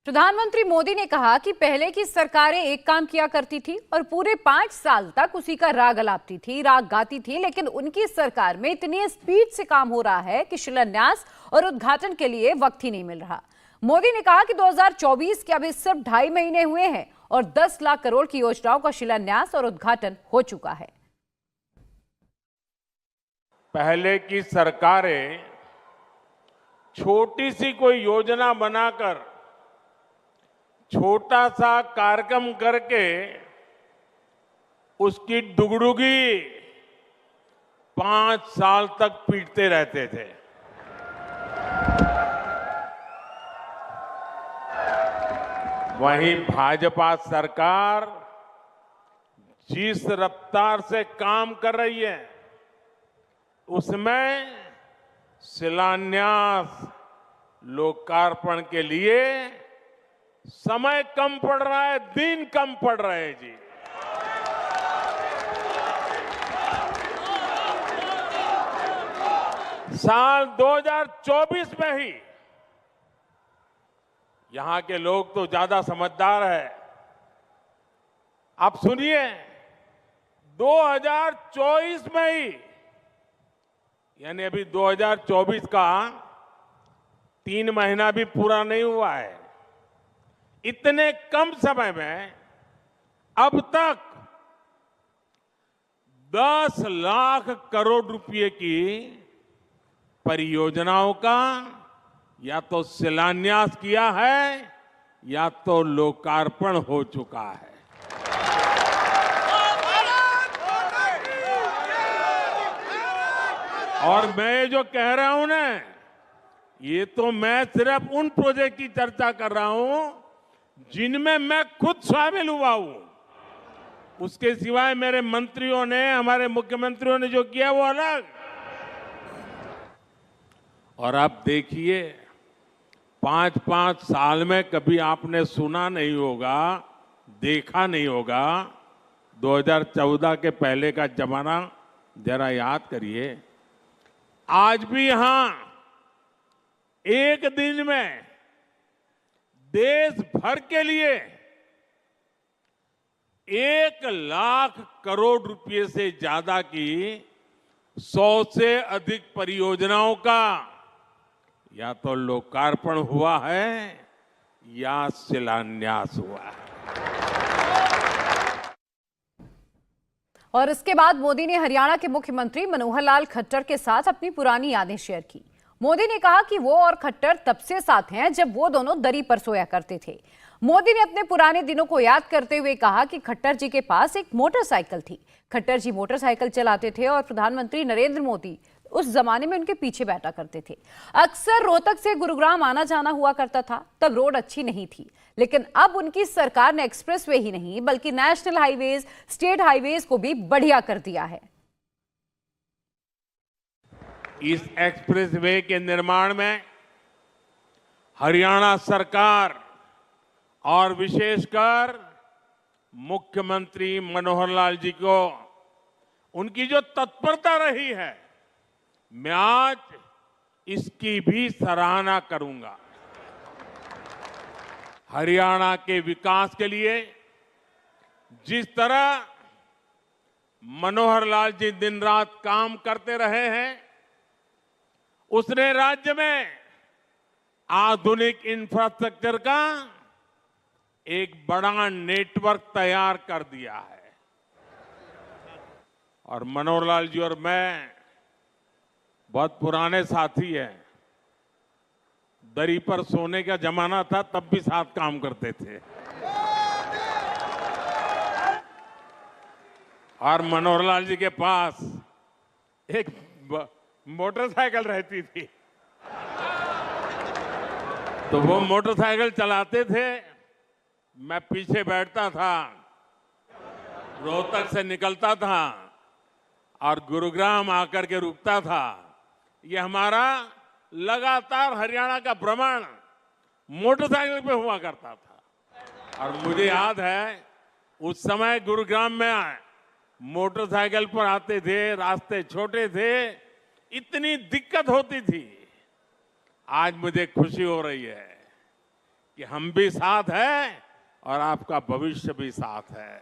प्रधानमंत्री मोदी ने कहा कि पहले की सरकारें एक काम किया करती थी और पूरे 5 साल तक उसी का राग अलापती थी, राग गाती थी, लेकिन उनकी सरकार में इतनी स्पीड से काम हो रहा है कि शिलान्यास और उद्घाटन के लिए वक्त ही नहीं मिल रहा। मोदी ने कहा कि 2024 के अभी सिर्फ 2.5 महीने हुए हैं और 10 लाख करोड़ की योजनाओं का शिलान्यास और उद्घाटन हो चुका है। पहले की सरकारें छोटी सी कोई योजना बनाकर छोटा सा कार्यक्रम करके उसकी डुगडुगी 5 साल तक पीटते रहते थे। वहीं भाजपा सरकार जिस रफ्तार से काम कर रही है उसमें शिलान्यास लोकार्पण के लिए समय कम पड़ रहा है, दिन कम पड़ रहे हैं जी। साल 2024 में ही यहां के लोग तो ज्यादा समझदार है। आप सुनिए, 2024 में ही, यानी अभी 2024 का 3 महीना भी पूरा नहीं हुआ है, इतने कम समय में अब तक 10 लाख करोड़ रुपए की परियोजनाओं का या तो शिलान्यास किया है या तो लोकार्पण हो चुका है। और मैं जो कह रहा हूं ना, ये तो मैं सिर्फ उन प्रोजेक्ट की चर्चा कर रहा हूं जिनमें मैं खुद शामिल हुआ हूं। उसके सिवाय मेरे मंत्रियों ने, हमारे मुख्यमंत्रियों ने जो किया वो अलग। और आप देखिए, 5-5 साल में कभी आपने सुना नहीं होगा, देखा नहीं होगा। 2014 के पहले का जमाना जरा याद करिए। आज भी यहां एक दिन में देश भर के लिए 1 लाख करोड़ रुपए से ज्यादा की 100 से अधिक परियोजनाओं का या तो लोकार्पण हुआ है या शिलान्यास हुआ है। और इसके बाद मोदी ने हरियाणा के मुख्यमंत्री मनोहर लाल खट्टर के साथ अपनी पुरानी यादें शेयर की। मोदी ने कहा कि वो और खट्टर तब से साथ हैं जब वो दोनों दरी पर सोया करते थे। मोदी ने अपने पुराने दिनों को याद करते हुए कहा कि खट्टर जी के पास एक मोटरसाइकिल थी। खट्टर जी मोटरसाइकिल चलाते थे और प्रधानमंत्री नरेंद्र मोदी उस जमाने में उनके पीछे बैठा करते थे। अक्सर रोहतक से गुरुग्राम आना जाना हुआ करता था, तब रोड अच्छी नहीं थी, लेकिन अब उनकी सरकार ने एक्सप्रेसवे ही नहीं बल्कि नेशनल हाईवेज, स्टेट हाईवेज को भी बढ़िया कर दिया है। इस एक्सप्रेसवे के निर्माण में हरियाणा सरकार और विशेषकर मुख्यमंत्री मनोहर लाल जी को उनकी जो तत्परता रही है, मैं आज इसकी भी सराहना करूंगा। हरियाणा के विकास के लिए जिस तरह मनोहर लाल जी दिन रात काम करते रहे हैं, उसने राज्य में आधुनिक इंफ्रास्ट्रक्चर का एक बड़ा नेटवर्क तैयार कर दिया है। और मनोहर लाल जी और मैं बहुत पुराने साथी हैं। दरी पर सोने का जमाना था, तब भी साथ काम करते थे। और मनोहर लाल जी के पास एक मोटरसाइकिल रहती थी, तो वो मोटरसाइकिल चलाते थे, मैं पीछे बैठता था, रोहतक से निकलता था और गुरुग्राम आकर के रुकता था। ये हमारा लगातार हरियाणा का भ्रमण मोटरसाइकिल पे हुआ करता था। और मुझे याद है उस समय गुरुग्राम में मोटरसाइकिल पर आते थे, रास्ते छोटे थे, इतनी दिक्कत होती थी। आज मुझे खुशी हो रही है कि हम भी साथ हैं और आपका भविष्य भी साथ है।